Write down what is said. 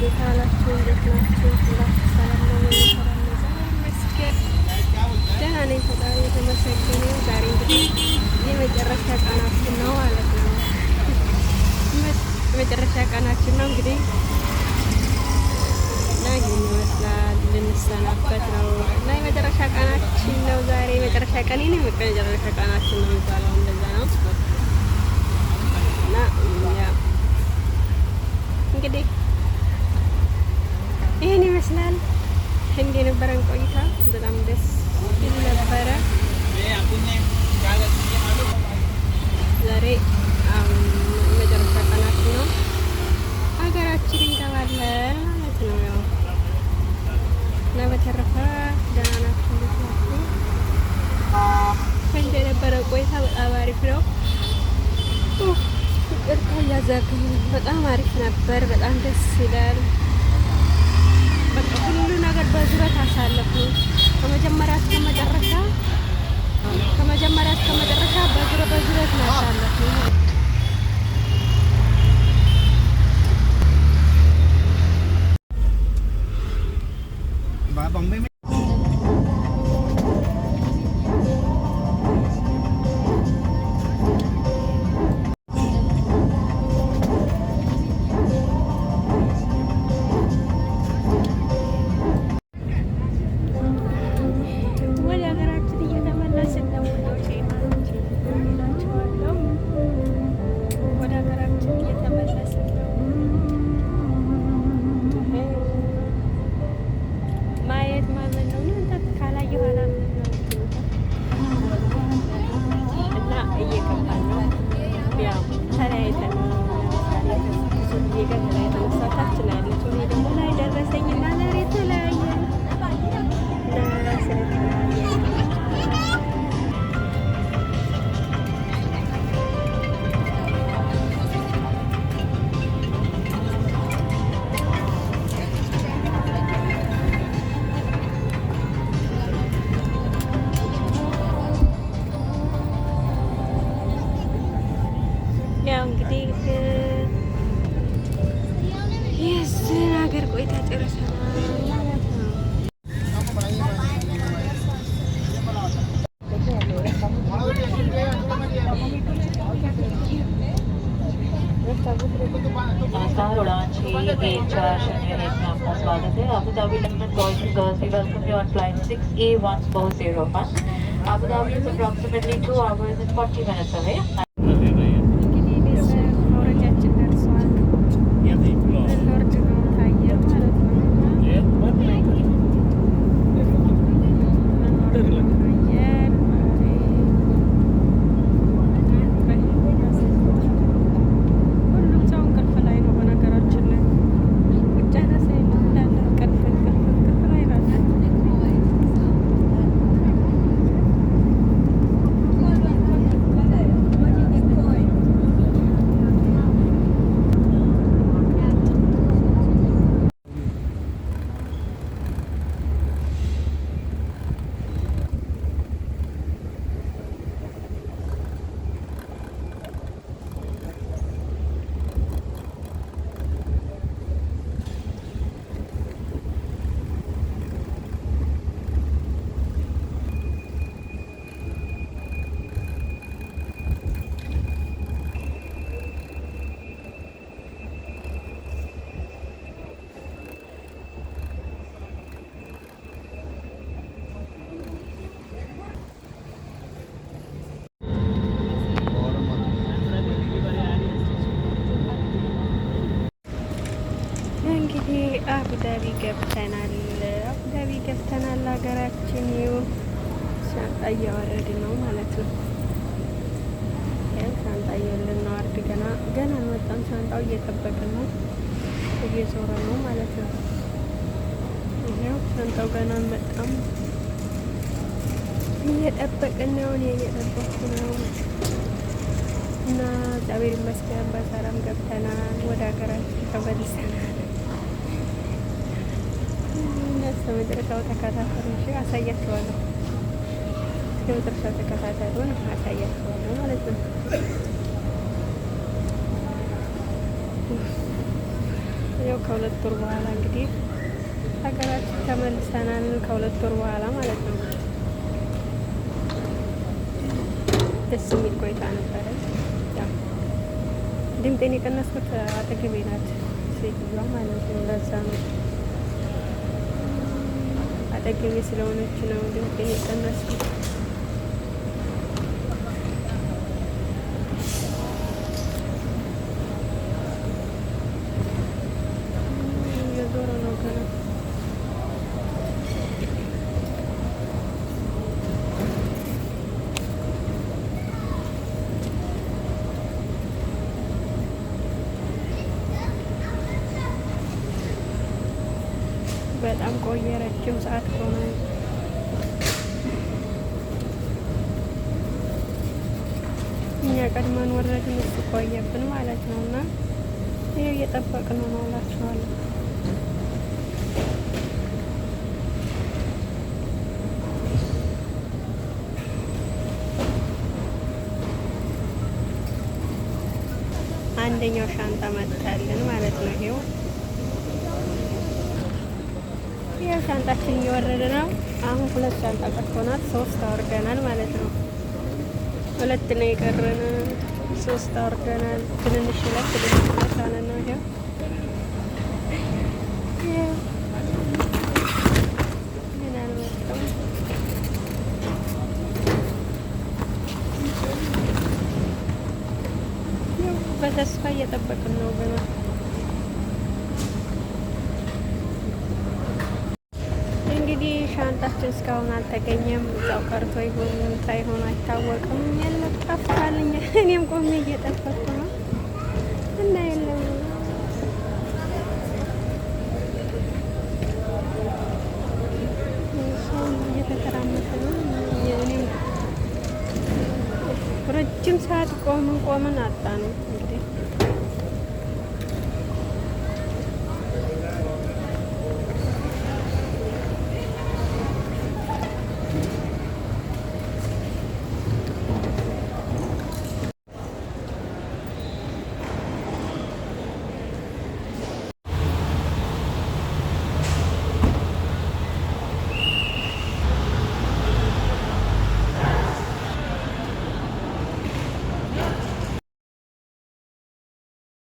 እንዴት አላችሁ? እንዴት ናችሁ? ሁላችሁ ሰላም ነው? ሰላም ነው። ዛሬ ይመስገን ደህና ነኝ። ፈጣሪ የተመሰገነ። ዛሬ እንግዲህ የመጨረሻ ቀናችን ነው ማለት ነው። የመጨረሻ ቀናችን ነው እንግዲህ እና ይህን ይመስላል። ልንሰናበት ነው እና የመጨረሻ ቀናችን ነው ዛሬ። የመጨረሻ ቀኔ ነው። የመጨረሻ ቀናችን ነው የሚባለው እንደዛ ነው እና እንግዲህ ይህን ይመስላል። ህንድ የነበረን ቆይታ በጣም ደስ ይል ነበረ። ዛሬ መጨረሻ ቀናችን ነው። ሀገራችን እንገባለን ማለት ነው ያው እና በተረፈ ደህና ናችሁ? እንዴት ናችሁ? ህንድ የነበረ ቆይታ በጣም አሪፍ ነው። ይቅርታ እያዛገኝ በጣም አሪፍ ነበር። በጣም ደስ ይላል። በቃ ሁሉ ነገር በዙረት አሳለፍን። ከመጀመሪያ እስከ መጨረሻ በዙረት ነው ያሳለፍን። ያው እንግዲህ የዚህን ሀገር ቆይታ ጨርሰናል ማለት ነው። उड़ान 614 में आपका स्वागत है। Abu Dhabi London boys and girls, we welcome you on flight 6A1401. Abu Dhabi is approximately 2 hours and 40 minutes away. እንግዲህ አቡዳቢ ገብተናል። ሀገራችን ይኸው ሻንጣ እያወረድን ነው ማለት ነው። ያው ሻንጣ ልናወርድ ገና አልመጣም። ሻንጣው እየጠበቅን ነው፣ እየዞረ ነው ማለት ነው። ይኸው ሻንጣው ገና አልመጣም፣ እየጠበቅን ነው። እኔ እየጠበቅኩ ነው እና እግዚአብሔር ይመስገን በሰላም ገብተናል። ወደ ሀገራችን ተመልሰናል። መጨረሻው ተከታተሉ። እሺ አሳያችኋለሁ። መጨረሻው ተከታተሉን፣ አሳያችኋለሁ ማለት ነው። ያው ከ2 ወር በኋላ እንግዲህ ሀገራችን ተመልሰናል። ከ2 ወር በኋላ ማለት ነው። ደስ የሚል ቆይታ ነበረ። ያው ድምጤን የቀነስኩት አጠገቤ ናት ሴትዮዋ ማለት ነው። ለዛ ነው አጠገቤ ስለሆነች ነው ድምጤን የቀነስኩት። የዞረ ነው ገና በጣም ቆየ። ረጅም ሰዓት ቆመ። እኛ ቀድመን ወረድን፣ እሱ ቆየብን ማለት ነው። እና ይኸው እየጠበቅን ነው እላችኋለሁ። አንደኛው ሻንጣ መጣልን ማለት ነው። ይሄው ሻንጣችን እየወረደ ነው። አሁን 2 ሻንጣ ቀርቶናል። 3 አውርደናል ማለት ነው። 2 ነው የቀረን። 3 አውርደናል። ትንንሽ 2 አለ ነው። ይሄው ምን አልመጣም። በተስፋ እየጠበቅን ነው ገና። እንግዲህ ሻንጣችን እስካሁን አልተገኘም። እዛው ቀርቶ ይሆን ሳይሆን አይታወቅም። የለም ጠፍቷልኝ። እኔም ቆሜ እየጠበቅኩ ነው እና የለም ሰው እየተተራመሰ ነው። እኔም ረጅም ሰዓት ቆምን አጣ ነው።